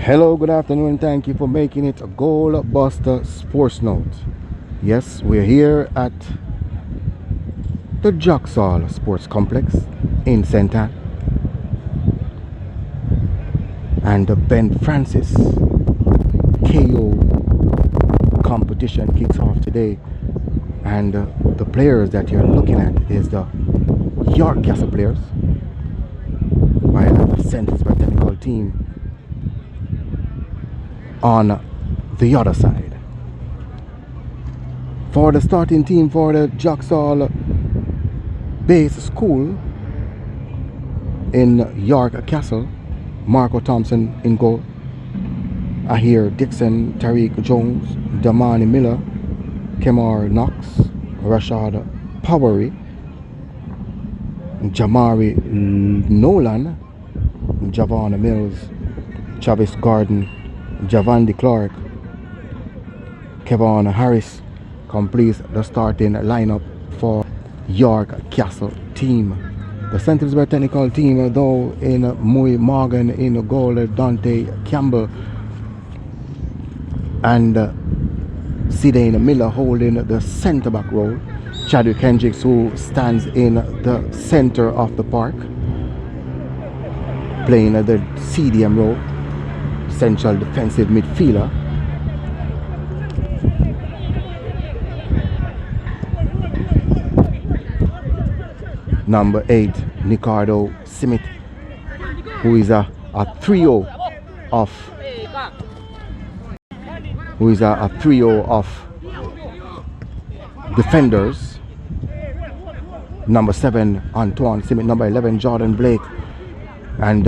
Hello, good afternoon. Thank you for making it a Goal Buster Sports Note. Yes, we're here at the Jacksall Sports Complex in St. Anne, and the Ben Francis KO competition kicks off today. And the players that you're looking at is the York Castle players, while the Steths technical team on the other side. For the starting team for the Jacksall Base School in York Castle, Marco Thompson in goal. Ahir Dixon, Tariq Jones, Damani Miller, Kemar Knox, Rashad Powery, Jamari Nolan, Javon Mills, Travis Garden, Javandi Clark, Kevon Harris completes the starting lineup for York Castle team. The Steths technical team, though, in Mui Morgan in goal, Dante Campbell and Sidane Miller holding the centre back role. Chadwick Hendricks, who stands in the center of the park, playing the CDM role, central defensive midfielder. Number 8, Ricardo Smith, who is a trio of defenders. Number 7, Antoine Smith. Number 11, Jordan Blake. And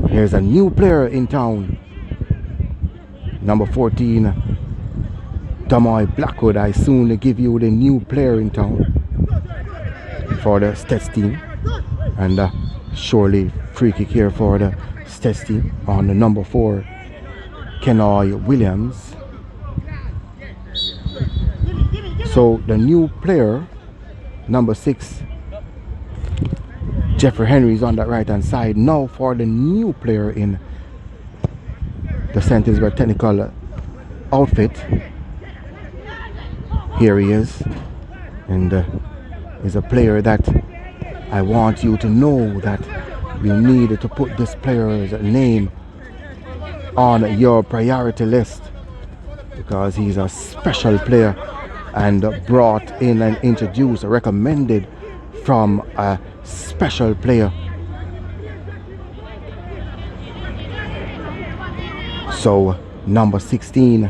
there's a new player in town. Number 14, Damoy Blackwood. I soon give you the new player in town for the Steths team. And surely free kick here for the Steths team on the number 4, Kenoi Williams. So the new player, number 6, Jeffrey Henry, is on that right hand side. Now for the new player in the Steths technical outfit. Here he is, and is a player that I want you to know that you need to put this player's name on your priority list, because he's a special player and brought in and introduced, recommended from a special player. So number 16,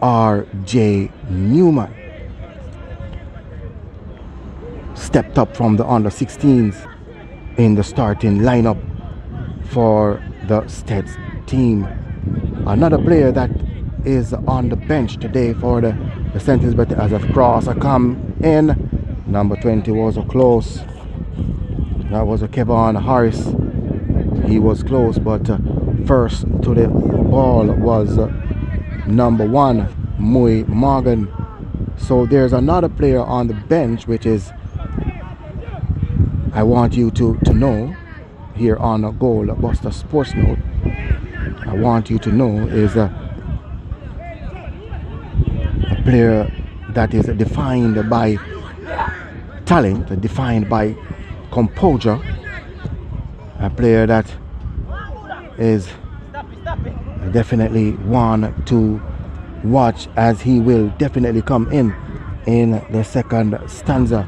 R.J. Newman, stepped up from the under 16s in the starting lineup for the Steths team. Another player that is on the bench today for the Steths, but as a cross come in, number 20 was close. That was a Kevon Harris. He was close, but first to the ball was number 1, Mui Morgan. So there's another player on the bench, which is, I want you to know here on a Goal Buster Sports Note, I want you to know is a player that is defined by talent, defined by composure, a player that is definitely one to watch, as he will definitely come in the second stanza.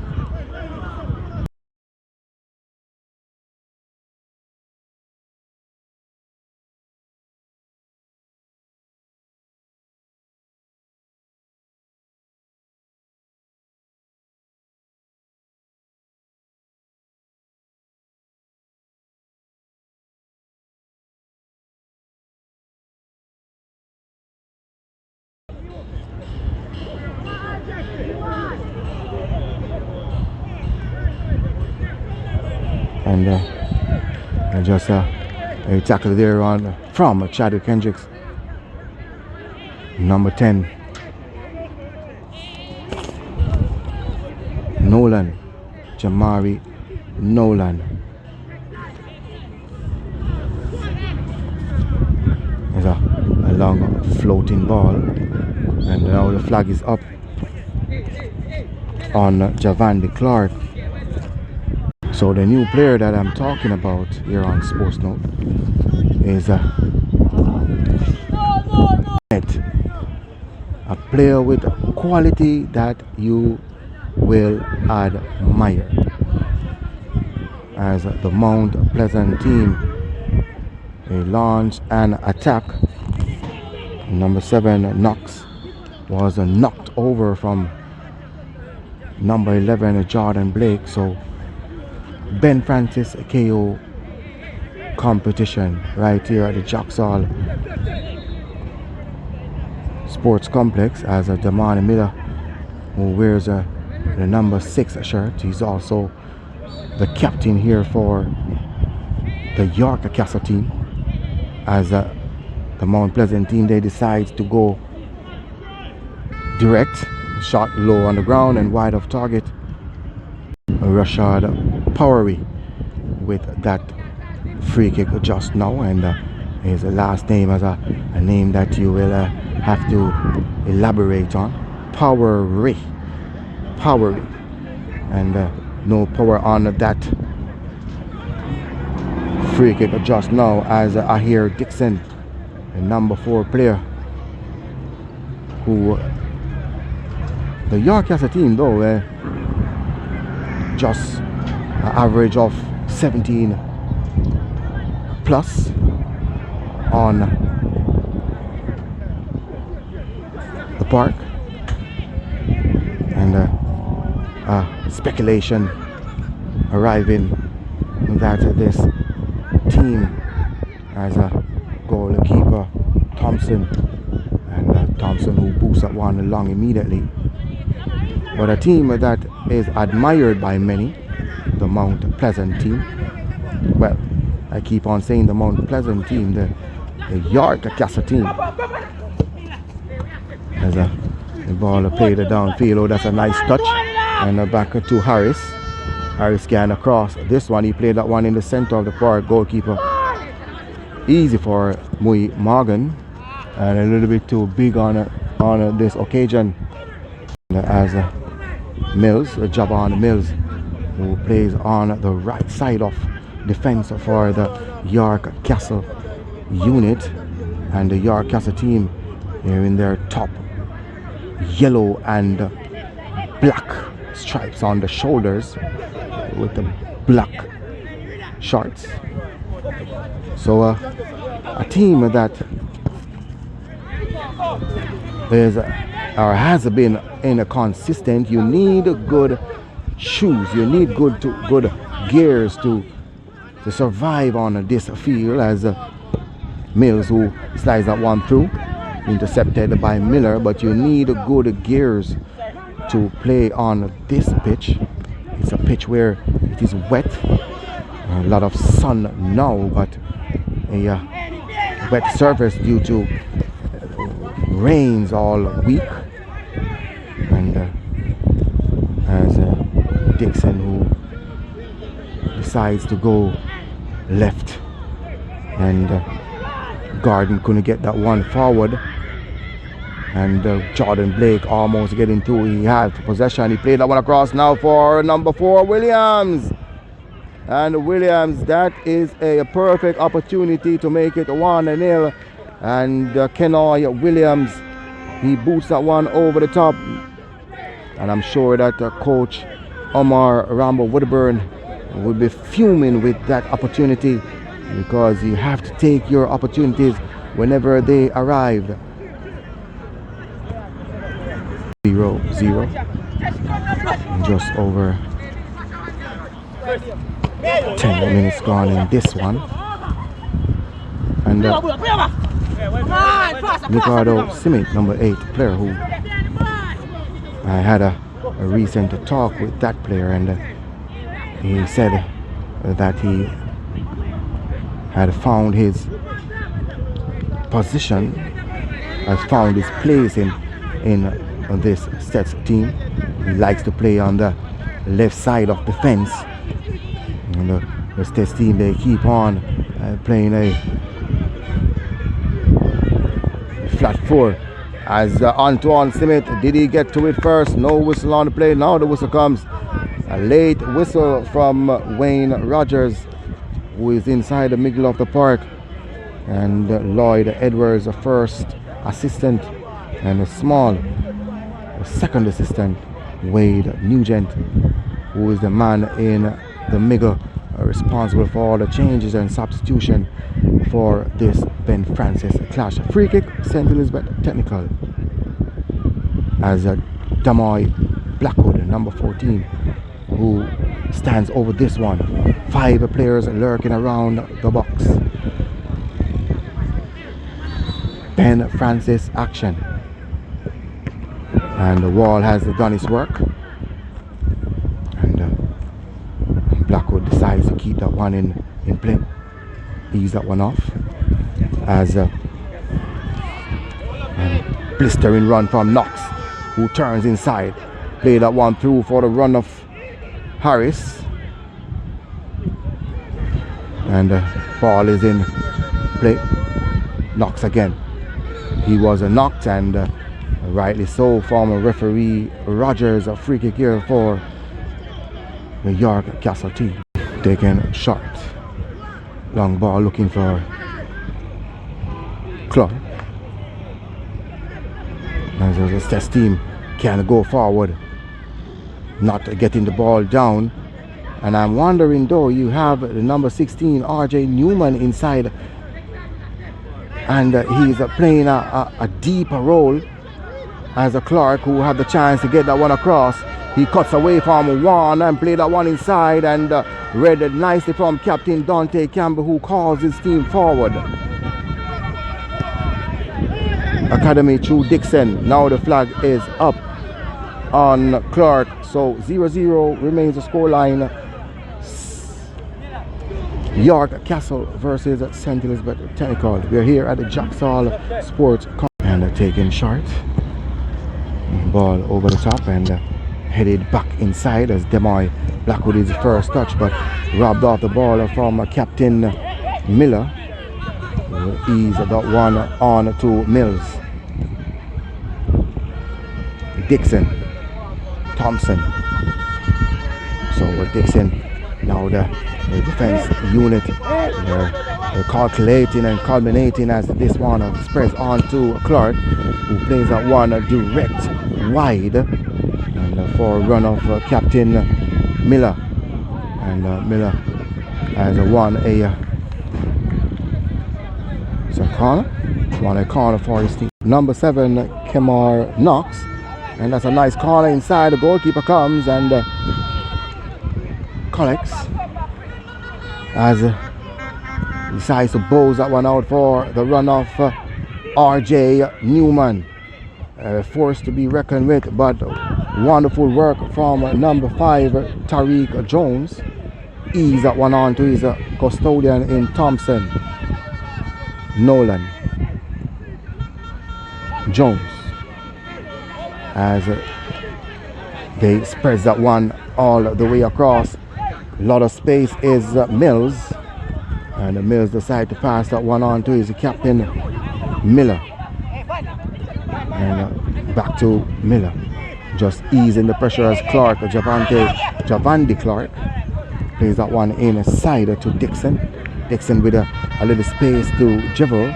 And just a tackle there on from Chadwick Hendricks. Number 10, Nolan, Jamari Nolan. floating ball, and now the flag is up on Javandi Clark. So the new player that I'm talking about here on Sports Note is a player with quality that you will admire, as the Mount Pleasant team, they launch an attack. Number 7 Knox was knocked over from number 11 Jordan Blake. So Ben Francis KO competition right here at the Jacksall Sports Complex, as a Damani Miller, who wears the number 6 shirt. He's also the captain here for the York Castle team, as the Mount Pleasant team, they decide to go direct, shot low on the ground and wide of target. Rashad Powery with that free kick just now, and his last name as a name that you will have to elaborate on. Powery, and no power on that free kick just now, as Ahir Dixon, the number 4 player, who the York Castle team though just an average of 17 plus on the park, and speculation arriving that this team as a goalkeeper Thompson, and Thompson who boosts up one along immediately. But a team that is admired by many, the Mount Pleasant team. Well, I keep on saying the Mount Pleasant team, the York Castle team. As the ball played downfield, oh, that's a nice touch, and back to Harris. Harris can across this one. He played that one in the center of the park. Goalkeeper easy for Mui Morgan, and a little bit too big on this occasion, as Mills, Javon Mills, who plays on the right side of defense for the York Castle unit, and the York Castle team here in their top yellow and black stripes on the shoulders with the black shorts. So a team that is or has been in a consistent, you need good shoes, you need good gears to survive on this field, as Mills, who slides that one through, intercepted by Miller. But you need good gears to play on this pitch. It's a pitch where it is wet, a lot of sun now, but a wet surface due to rains all week. And as Dixon, who decides to go left, and Garden couldn't get that one forward, and Jordan Blake almost getting through. He had possession. He played that one across now for number 4 Williams, and Williams, that is a perfect opportunity to make it 1-0, and Kenoy Williams, he boots that one over the top, and I'm sure that coach Omar Rambo Woodburn will be fuming with that opportunity, because you have to take your opportunities whenever they arrive. 0-0, just over 10 minutes gone in this one, and Ricardo Simic, number 8 player, who I had a recent talk with that player, and he said that he had found his position, has found his place in this Steths team. He likes to play on the left side of the fence, and the Steths team, they keep on playing a flat 4. As Antoine Smith, did he get to it first? No whistle on the play. Now the whistle comes. A late whistle from Wayne Rogers, who is inside the middle of the park. And Lloyd Edwards, the first assistant, and a small second assistant, Wade Nugent, who is the man in the middle, responsible for all the changes and substitution for this Ben Francis clash. Free kick, St. Elizabeth Technical, as Damoy Blackwood, number 14, who stands over this one. 5 players lurking around the box. Ben Francis action, and the wall has done its work, and Blackwood decides to keep that one in play, ease that one off, as blistering run from Knox, who turns inside, play that one through for the run of Harris, and ball is in play. Knox again. He was knocked, and rightly so, former referee Rogers. A free kick here for the York Castle team. Taken short. Long ball looking for Club. As the Steths team can go forward, not getting the ball down. And I'm wondering, though, you have the number 16 RJ Newman inside, and he's playing a deeper role as a Clark, who had the chance to get that one across. He cuts away from one and played that one inside, and read it nicely from Captain Dante Campbell, who calls his team forward. Academy through Dixon. Now the flag is up on Clark, so 0-0 remains the scoreline. York Castle versus St. Elizabeth Technical. We're here at the Jacksall Sports and taking short. Ball over the top and headed back inside as Demoy Blackwood is the first touch, but robbed off the ball from Captain Miller. Ease that one on to Mills. Dixon, Thompson. So Dixon, now the defense unit, they're calculating and culminating as this one spreads on to Clark, who plays that one direct wide, and for a run of Captain Miller, and Miller has a corner for his team. Number 7 Kemar Knox, and that's a nice corner inside. The goalkeeper comes and collects, as decides to bows that one out for the run of RJ Newman. Force to be reckoned with, but wonderful work from number 5 Tariq Jones. Ease that one on to his custodian in Thompson. Nolan Jones, as they spreads that one all the way across. A lot of space is Mills, and Mills decide to pass that one on to his Captain Miller, and back to Miller, just easing the pressure as Clark, Javandi Clark, plays that one inside to Dixon. Dixon with a little space to Jevil,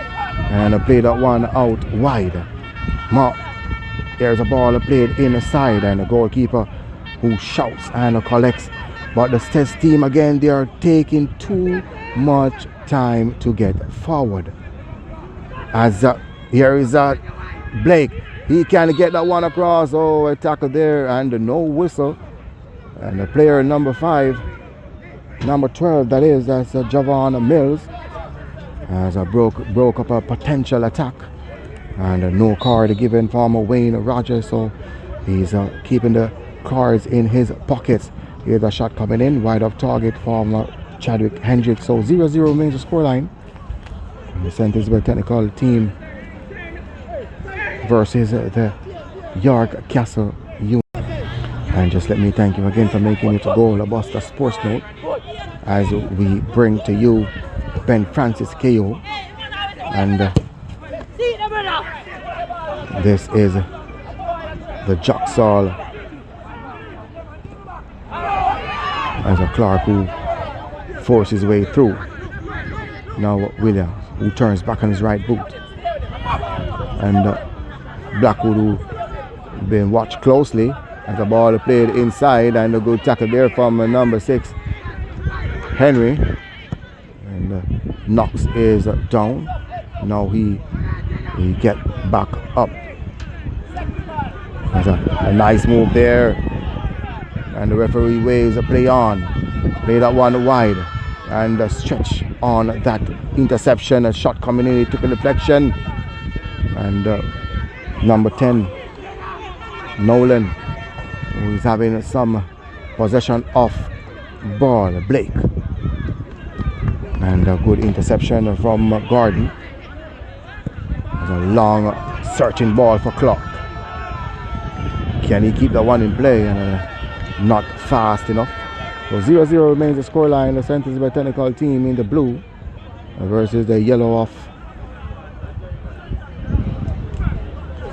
and play that one out wide. There's a ball played inside, and the goalkeeper who shouts and collects. But the Steths team again, they are taking too much time to get forward. As here is Blake, he can get that one across. Oh, a tackle there and no whistle. And the player number 5, number 12, that's Javon Mills, as broke up a potential attack, and no card given from Wayne Rogers, so he's keeping the cards in his pockets. Here's a shot coming in wide of target from Chadwick Hendricks. So 0-0 remains the scoreline. The St. Elizabeth Technical team versus the York Castle unit. And just let me thank you again for making it to Goal Buster Sports Note, as we bring to you Ben Francis KO, and This is the Jacksall as a Clark who forces his way through. Now Williams, who turns back on his right boot, and Blackwood, who been watched closely as the ball played inside, and a good tackle there from number 6 Henry, and Knox is down. Now he get back up. That's a nice move there, and the referee waves a play on. Play that one wide, and a stretch on that interception. A shot coming in, he took a deflection, and number 10 Nolan, who is having some possession of ball, Blake, and a good interception from Gordon. There's a long searching ball for Clark. Can he keep that one in play? And not fast enough. So 0-0 remains the scoreline. The St. Elizabeth Technical team in the blue versus the yellow of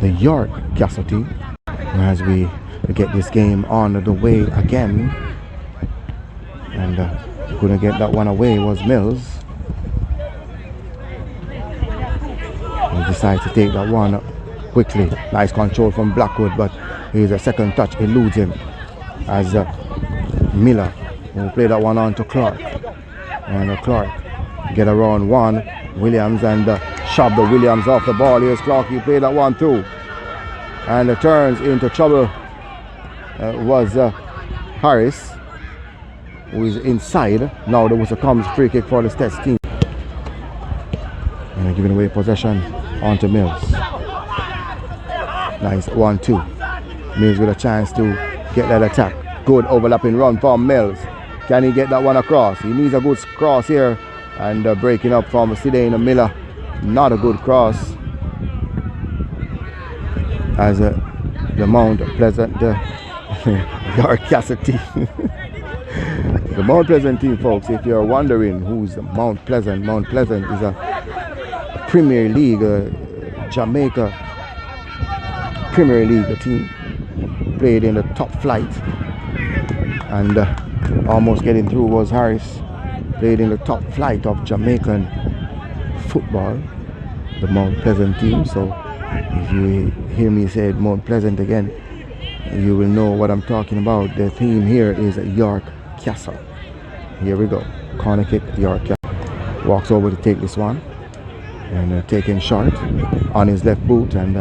the York Castle team. As we get this game on the way again, and couldn't get that one away was Mills. He decides to take that one quickly. Nice control from Blackwood, but his second touch eludes him as Miller, who played that one on to Clark, and Clark get around one Williams and shove the Williams off the ball. Here's Clark, he played that one through, and turns into trouble. Was Harris, who is inside. Now there was a comes free kick for the Steths team, and giving away possession onto Mills. Nice 1-2. Mills with a chance to get that attack. Good overlapping run from Mills. Can he get that one across? He needs a good cross here, and breaking up from Sidane Miller. Not a good cross, as the Mount Pleasant York Castle team. The Mount Pleasant team, folks, if you're wondering who's the Mount Pleasant is a Premier League Jamaica Premier League team. Played in the top flight, and almost getting through was Harris. Played in the top flight of Jamaican football, the Mount Pleasant team. So if you hear me say Mount Pleasant again, you will know what I'm talking about. The theme here is York Castle. Here we go. Corner kick, York Castle. Walks over to take this one, and taking short on his left boot, and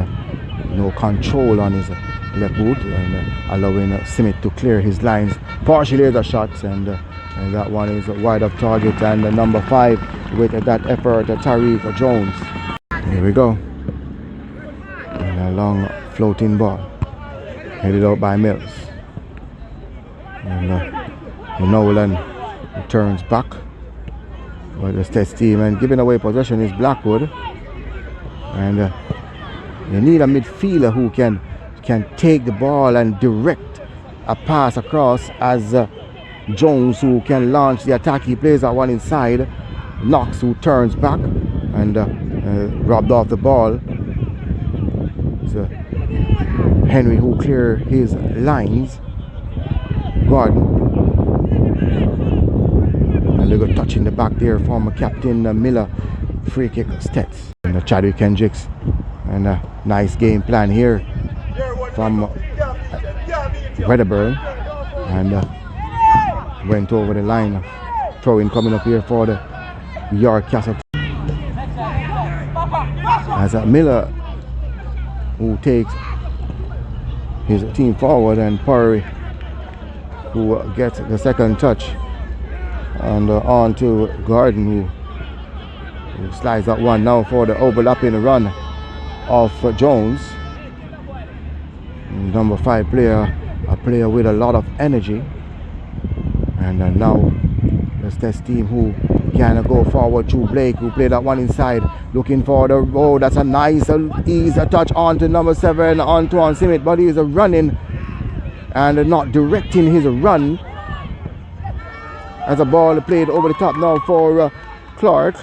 no control on his left boot, and allowing Simit to clear his lines. Partially the shots, and that one is wide of target, and number 5 with that effort, Tariq Jones. Here we go. And a long floating ball headed out by Mills, and Nolan turns back, but the Steths team, and giving away possession is Blackwood, and you need a midfielder who can take the ball and direct a pass across, as Jones, who can launch the attack. He plays that one inside. Knox, who turns back and robbed off the ball. So Henry, who clear his lines. Gordon, a little touch in the back there from Captain Miller. Free kick, Steths. And Chadwick Hendricks, and a nice game plan here from Wedderburn, and went over the line. Throw-in coming up here for the York Castle. As Miller, who takes his team forward, and Purry, who gets the second touch, and on to Gordon, who slides that one now for the overlapping run of Jones. Number 5 player, a player with a lot of energy, and now the Steths team, who can go forward to Blake, who played that one inside, looking for the road. That's a nice easy touch onto number 7, Antoine Simit, but he's running and not directing his run, as a ball played over the top now for Clark.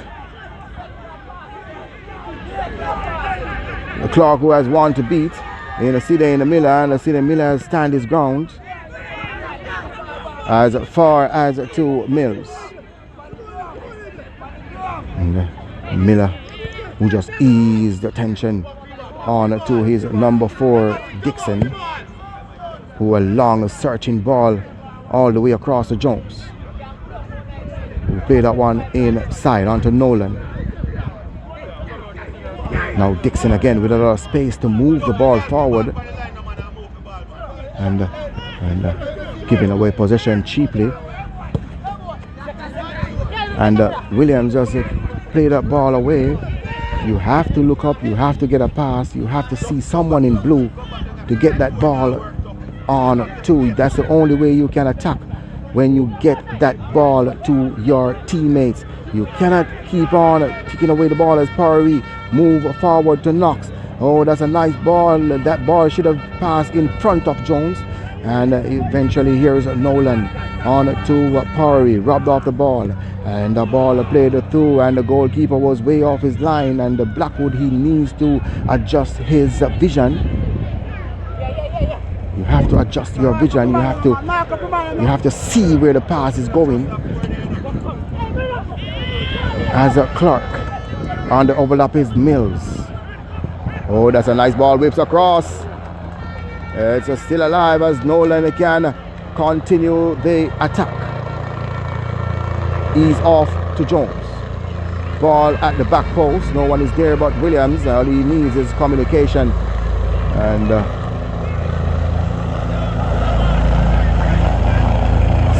Clark, who has one to beat in the Sidney Miller, and the Sidney Miller stand his ground as far as to Mills. And Miller, who just eased the tension on to his number 4 Dixon, who a long searching ball all the way across the Jones, who played that one inside onto Nolan. Now Dixon again with a lot of space to move the ball forward and giving away possession cheaply. And Williams just played that ball away. You have to look up, you have to get a pass, you have to see someone in blue to get that ball on to. That's the only way you can attack, when you get that ball to your teammates. You cannot keep on kicking away the ball as Parry move forward to Knox. Oh, that's a nice ball. That ball should have passed in front of Jones. And eventually here's Nolan on to Parry, robbed off the ball, and the ball played through, and the goalkeeper was way off his line, and Blackwood, he needs to adjust his vision. You have to adjust your vision. You have to see where the pass is going. As Clark on the overlap is Mills. Oh, that's a nice ball, whips across. It's still alive as Nolan can continue the attack. Ease off to Jones. Ball at the back post. No one is there but Williams. All he needs is communication. And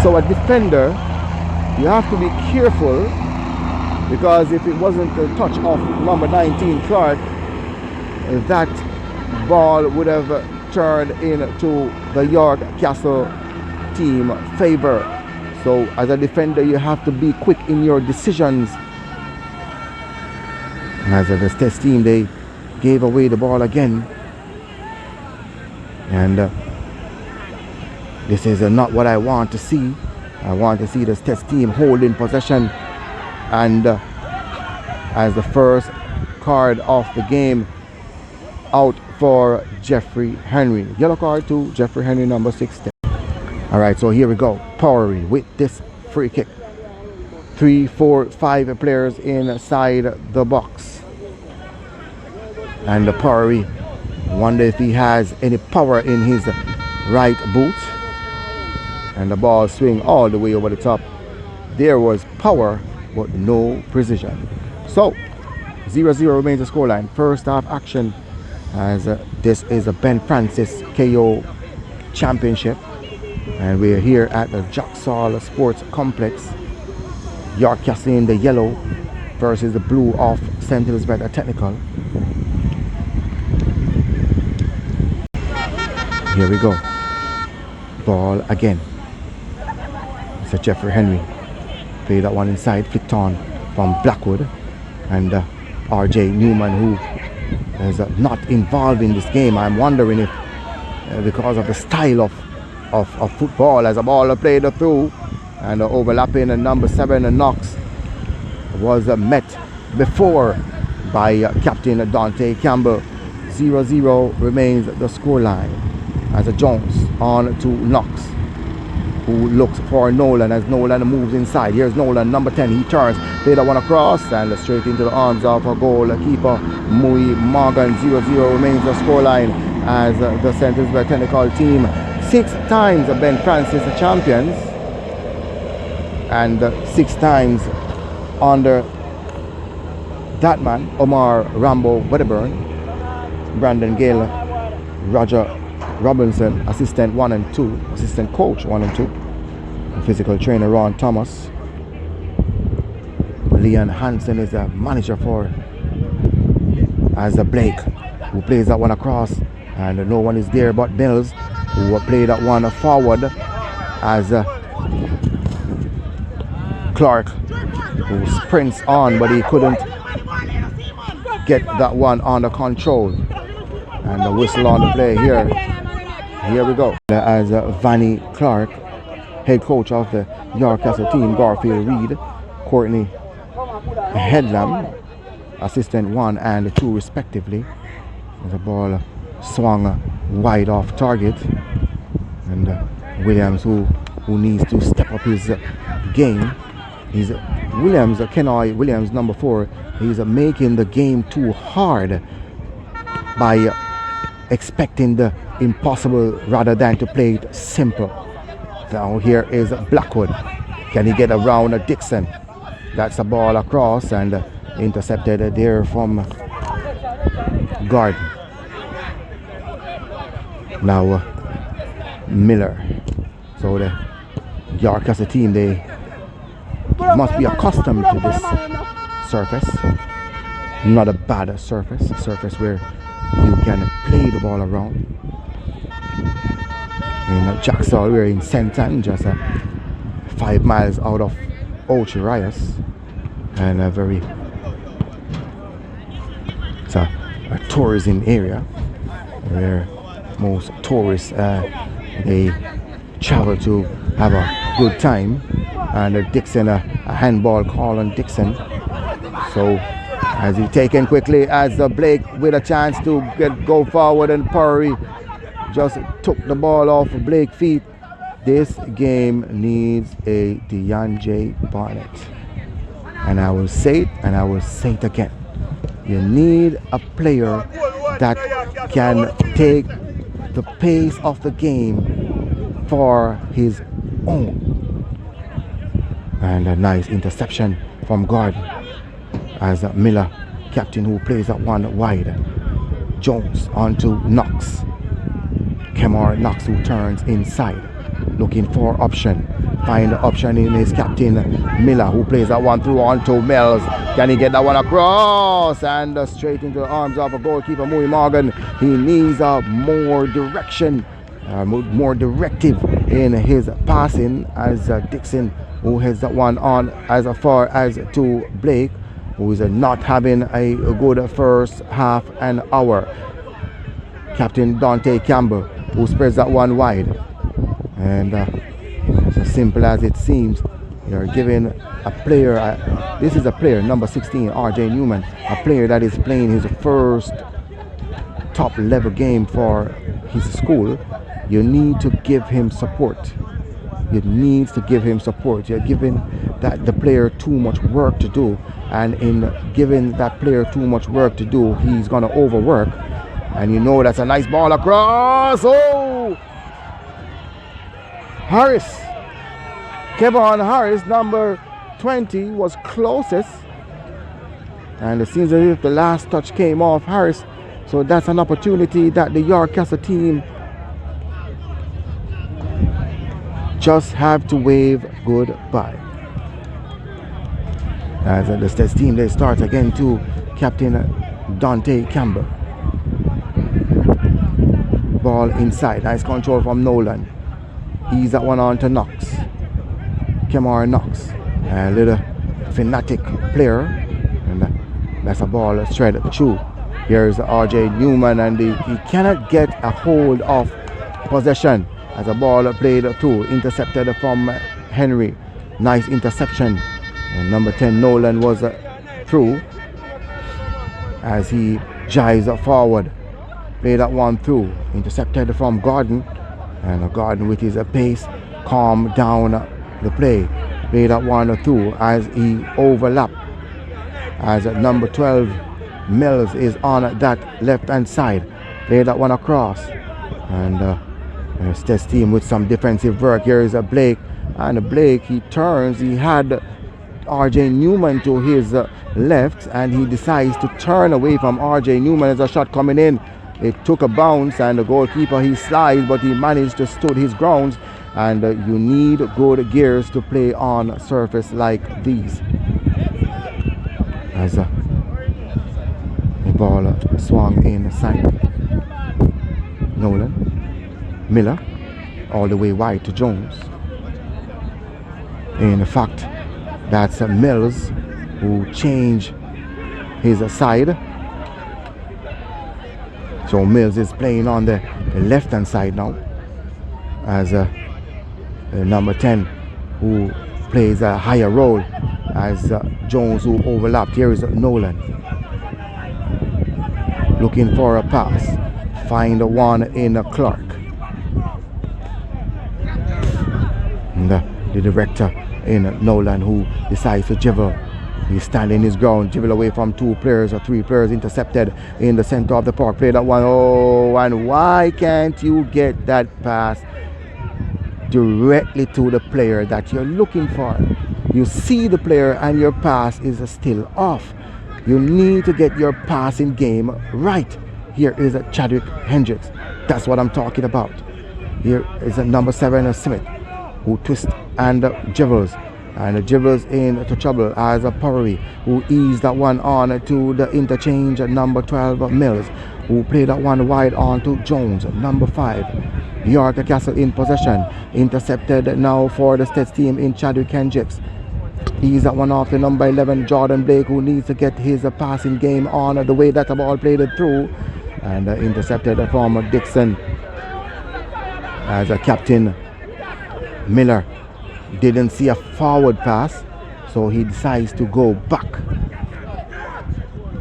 so a defender, you have to be careful, because if it wasn't a touch of number 19 Clark, that ball would have turned into the York Castle team favor. So as a defender, you have to be quick in your decisions. As the Steths team, they gave away the ball again, and this is not what I want to see. I want to see the Steths team holding possession, and as the first card of the game out for Jeffrey Henry. Yellow card to Jeffrey Henry, number 6. Alright, so here we go. Powery with this free kick. 3, 4, 5 players inside the box. And the Powery, wonder if he has any power in his right boot. And the ball swing all the way over the top. There was power, but no precision. So 0-0 remains the scoreline. First half action, as this is a Ben Francis KO Championship, and we're here at the Jacksall Sports Complex. York Castle in the yellow versus the blue of St. Elizabeth Technical. Here we go. Ball again. It's a Jeffrey Henry. Play that one inside, flicked on from Blackwood, and RJ Newman, who is not involved in this game. I'm wondering if because of the style of football, as a ball played through, and overlapping number 7 Knox was met before by Captain Dante Campbell. 0-0 remains the scoreline, as a Jones on to Knox, who looks for Nolan as Nolan moves inside. Here's Nolan, number 10. He turns, play that one across, and straight into the arms of a goalkeeper Mui Morgan. 0-0 remains the scoreline, as the St. Elizabeth Technical team, 6 times Ben Francis champions, and 6 times under that man, Omar Rambo Wedderburn, Brandon Gale, Roger Robinson, assistant 1 and 2, assistant coach 1 and 2, physical trainer Ron Thomas. Leon Hansen is a manager for, as a Blake, who plays that one across, and no one is there but Mills, who played that one forward, as Clark, who sprints on, but he couldn't get that one under control. And the whistle on the play here. Here we go. As Vanny Clark, head coach of the York Castle team, Garfield Reed, Courtney Headlam, assistant 1 and 2 respectively. The ball swung wide off target, and Williams, who needs to step up his game. He's Kenoi Williams, number 4. He's making the game too hard by expecting the impossible rather than to play it simple. Now here is Blackwood. Can he get around Dixon? That's a ball across and intercepted there from Garden. Now Miller. So the York as a team, they must be accustomed to this surface. Not a bad surface. A surface where you can play the ball around. In Jacksall, we're in Senton, just 5 miles out of Ocherias, and it's a tourism area where most tourists they travel to have a good time. And Dixon, a handball call on Dixon. So as he taken quickly, as Blake with a chance to go forward, and Purry just took the ball off of Blake's feet. This game needs a DeAndre Barnett. And I will say it, and I will say it again. You need a player that can take the pace of the game for his own. And a nice interception from Gordon as Miller, captain, who plays that one wide. Jones onto Knox. Kemar Knox, who turns inside, looking for option. Find the option in his captain Miller, who plays that one through onto Mills. Can he get that one across? And straight into the arms of a goalkeeper, Mui Morgan. He needs more direction, more directive in his passing, as Dixon, who has that one on as far as to Blake, who is not having a good first half an hour. Captain Dante Campbell, who spreads that one wide. And it's as simple as it seems. You're giving a player, this is a player, number 16, RJ Newman, a player that is playing his first top level game for his school. You need to give him support. You need to give him support. You're giving the player too much work to do, and in giving that player too much work to do, he's going to overwork. And you know that's a nice ball across. Oh! Harris. Kevon Harris, number 20, was closest. And it seems as if the last touch came off Harris. So that's an opportunity that the Yorkcastle team just have to wave goodbye. As the Steths team, they start again to Captain Dante Campbell. Ball inside, nice control from Nolan. He's that one on to Knox. Kemar Knox, a little fanatic player, and that's a ball straight through. Here's RJ Newman, and he cannot get a hold of possession as a ball played through, intercepted from Henry. Nice interception, and number 10 Nolan was through as he jives forward. Play that one through, intercepted from Gordon, and Gordon with his pace calmed down the play. Play that one through as he overlapped, as number 12 Mills is on that left hand side. Play that one across, and Steths team with some defensive work. Here is a Blake, and Blake, he turns, he had RJ Newman to his left, and he decides to turn away from RJ Newman as a shot coming in. It took a bounce, and the goalkeeper, he slides, but he managed to stood his grounds. And you need good gears to play on surface like these. As the ball swung inside. Nolan, Miller, all the way wide to Jones. In fact, that's Mills who changed his side. So Mills is playing on the left hand side now, as number 10 who plays a higher role, as Jones who overlapped. Here is Nolan. looking for a pass. Find one in Clark. And the director in Nolan, who decides to dribble. He's standing his ground, dribble away from 2 players or 3 players, intercepted in the center of the park. Play that one. Oh, and why can't you get that pass directly to the player that you're looking for? You see the player and your pass is still off. You need to get your passing game right. Here is a Chadwick Hendricks. That's what I'm talking about. Here is a number 7, Smith, who twists and dribbles. And dribbles into trouble as a Powery, who eased that one on to the interchange. Number 12, Mills, who played that one wide on to Jones. Number 5, York Castle in possession. Intercepted now for the Steths team in Chadwick Hendricks. Ease that one off to number 11, Jordan Blake, who needs to get his passing game on the way that the ball played it through. And intercepted from Dixon as a Captain Miller didn't see a forward pass, so he decides to go back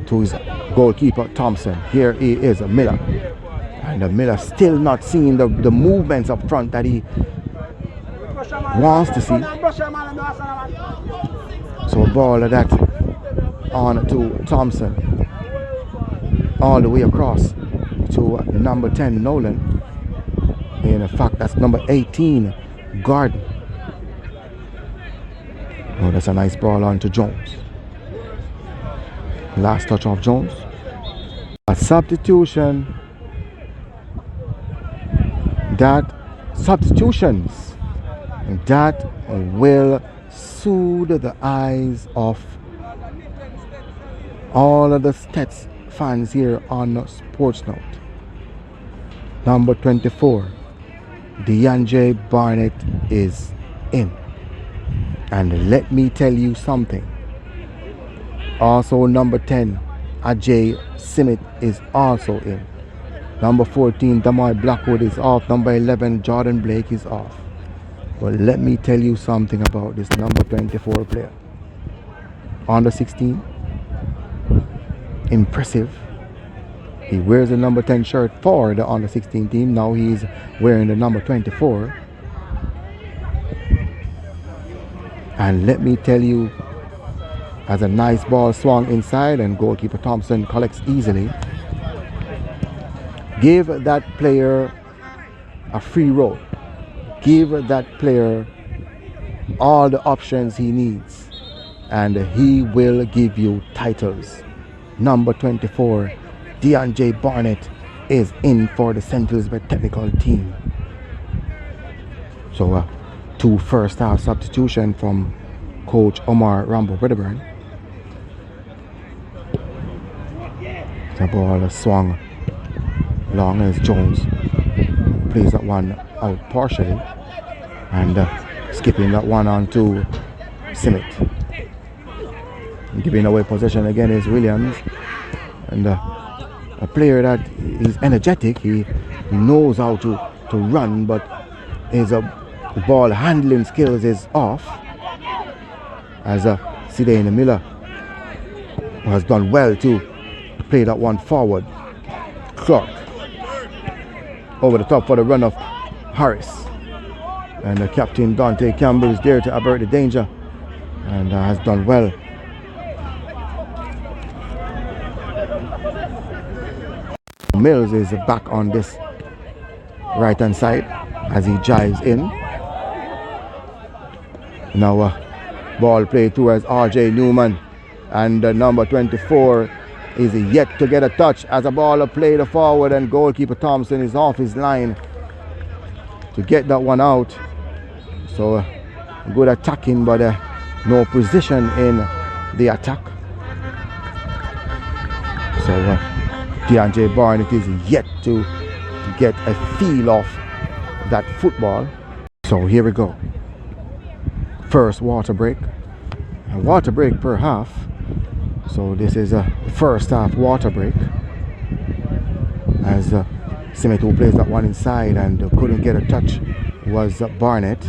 to his goalkeeper Thompson. Here he is, Miller, and Miller still not seeing the movements up front that he wants to see. So a ball like that on to Thompson, all the way across to number 10 Nolan. In fact, that's number 18 Gordon. Oh, that's a nice ball on to Jones. Last touch of Jones. A substitution. Substitutions that will soothe the eyes of all of the Steths fans here on Sports Note. Number 24, DeAndre Barnett is in. And let me tell you something. Also number 10, Ajay Simit is also in. Number 14, Damar Blackwood is off. Number 11, Jordan Blake is off. But let me tell you something about this number 24 player. Under 16, impressive. He wears the number 10 shirt for the under 16 team. Now he's wearing the number 24. And let me tell you, as a nice ball swung inside and goalkeeper Thompson collects easily, give that player a free roll. Give that player all the options he needs, and he will give you titles. Number 24, DeAndre Barnett, is in for the St. Elizabeth technical team. So 2 first half substitution from Coach Omar Rambo Wedderburn. The ball swung long as Jones plays that one out partially, and skipping that one on to Simit. Giving away possession again is Williams, and a player that is energetic. He knows how to run, but his ball handling skills is off. As Sidney Miller has done well to play that one forward. Clark over the top for the run of Harris, and Captain Dante Campbell is there to avert the danger, and has done well. Mills is back on this right hand side as he drives in. Now ball played towards RJ Newman, and number 24 is yet to get a touch as a ball played forward, and goalkeeper Thompson is off his line to get that one out. So good attacking, but no precision in the attack. So DeAndre Barnett is yet to get a feel of that football. So here we go. First water break. A water break per half. So this is a first half water break. As Simit, who plays that one inside and couldn't get a touch, was Barnett.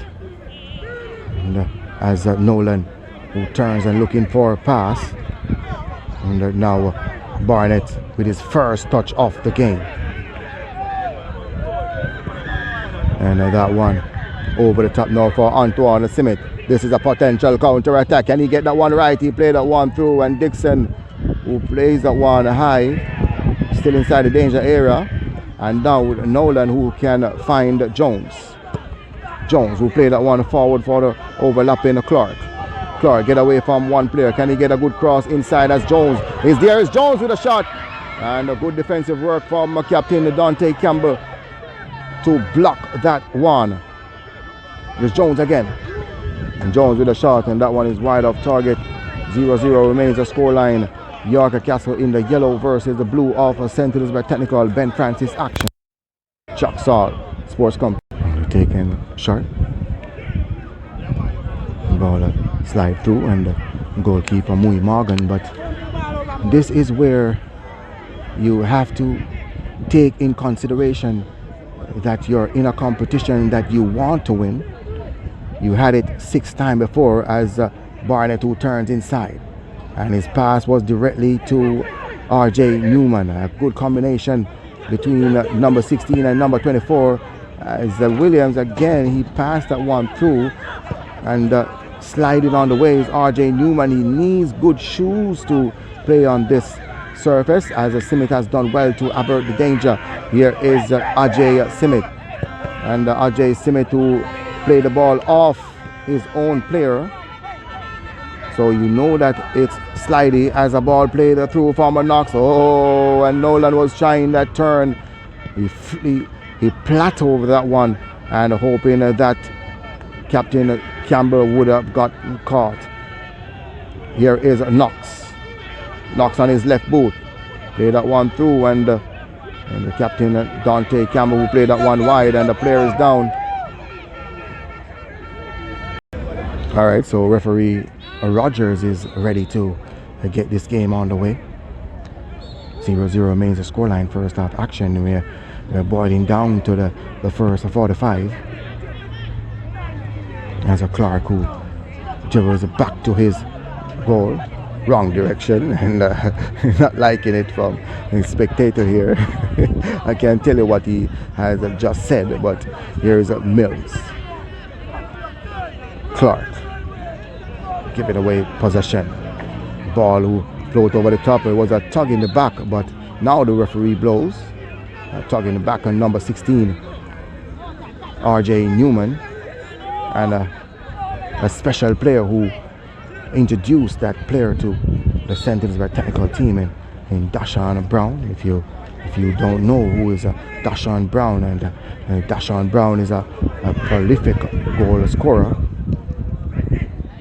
And as Nolan, who turns and looking for a pass. And now Barnett with his first touch of the game. And that one over the top now for Antoine Simmet. This is a potential counter attack. Can he get that one right? He played that one through, and Dixon, who plays that one high, still inside the danger area. And now Nolan, who can find Jones. Jones, who played that one forward for the overlapping Clark. Clark get away from one player. Can he get a good cross inside as Jones is there? Is Jones with a shot, and a good defensive work from Captain Dante Campbell to block that one. There's Jones again, and Jones with a shot, and that one is wide off target. 0-0 remains the scoreline. York Castle in the yellow versus the blue of St. Elizabeth Technical. Ben Francis action. Chuck Saul Sports Company taking short. Ball slide through, and the goalkeeper Mui Morgan. But this is where you have to take in consideration that you're in a competition that you want to win. You had it 6 times before as Barnett, who turns inside, and his pass was directly to RJ Newman. A good combination between number 16 and number 24 as Williams again, he passed that one through and sliding on the waves. RJ Newman, he needs good shoes to play on this surface, as Simmet has done well to avert the danger. Here is Ajay Simmet, and Ajay Simmet, who played the ball off his own player, so you know that it's slidey as a ball played through from a Knox. Oh, and Nolan was trying that turn. He plateaued over that one, and hoping that Captain Campbell would have got caught. Here is Knox. Knox on his left boot. Played that one through, and the Captain Dante Campbell, who played that one wide, and the player is down. Alright, so referee Rogers is ready to get this game on the way. 0-0 remains the scoreline. First half action. We're boiling down to the first 45. As a Clark, who dribbles back to his goal, wrong direction, and not liking it from a spectator here. I can't tell you what he has just said, but here's Mills. Clark give it away, possession. Ball who float over the top. It was a tug in the back, but now the referee blows. A tug in the back on number 16, RJ Newman, and a special player who introduced that player to the St. Elizabeth Technical team in Dashawn Brown. If you don't know who is Dashawn Brown, and Dashawn Brown is a prolific goal scorer.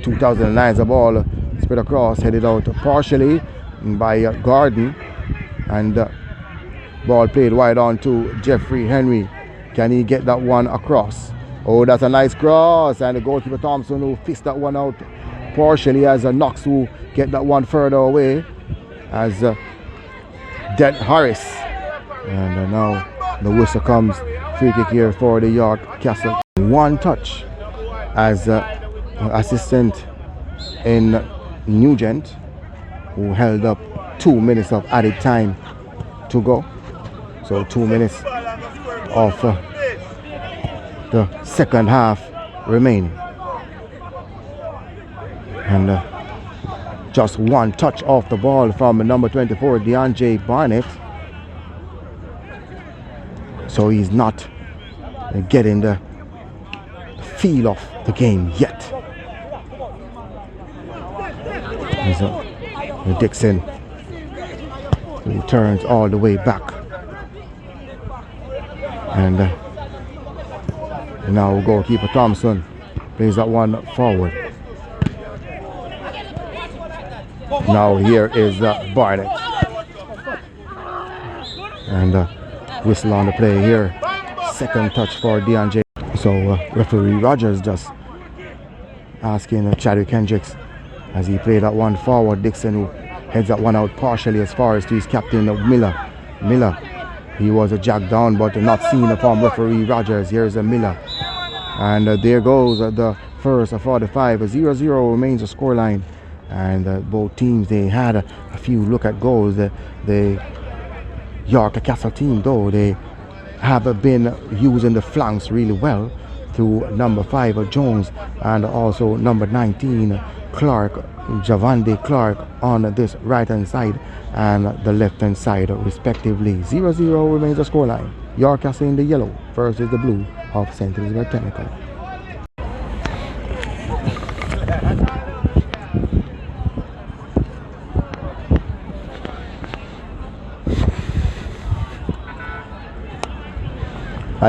2009 is a ball spread across, headed out partially by Gordon, and ball played wide on to Jeffrey Henry. Can he get that one across? Oh, that's a nice cross, and the goalkeeper Thompson, who fished that one out partially, as Knox, who get that one further away as Det Harris. And now the whistle comes. Free kick here for the York Castle. One touch as assistant in Nugent, who held up 2 minutes of added time to go. So 2 minutes of the second half remaining, and just one touch off the ball from number 24, DeAndre Barnett. So he's not getting the feel of the game yet. Dixon, who turns all the way back, and now goalkeeper Thompson plays that one forward. Now here is Barnett, and whistle on the play here. Second touch for DeAndre. So referee Rogers just asking Chadwick Hendricks, as he played that one forward. Dixon, who heads that one out partially as far as to his captain Miller. He was jacked down, but not seen from referee Rogers. Here's Miller, and there goes the first 45. 0-0 remains the scoreline and both teams, they had a few look at goals. The York Castle team, though, they have been using the flanks really well through number 5 Jones and also number 19 Clark, Javante Clark on this right hand side and the left hand side respectively. 0-0 remains the scoreline. York Castle in the yellow versus the blue of St. Elizabeth Technical.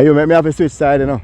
You make me have to switch side, you know.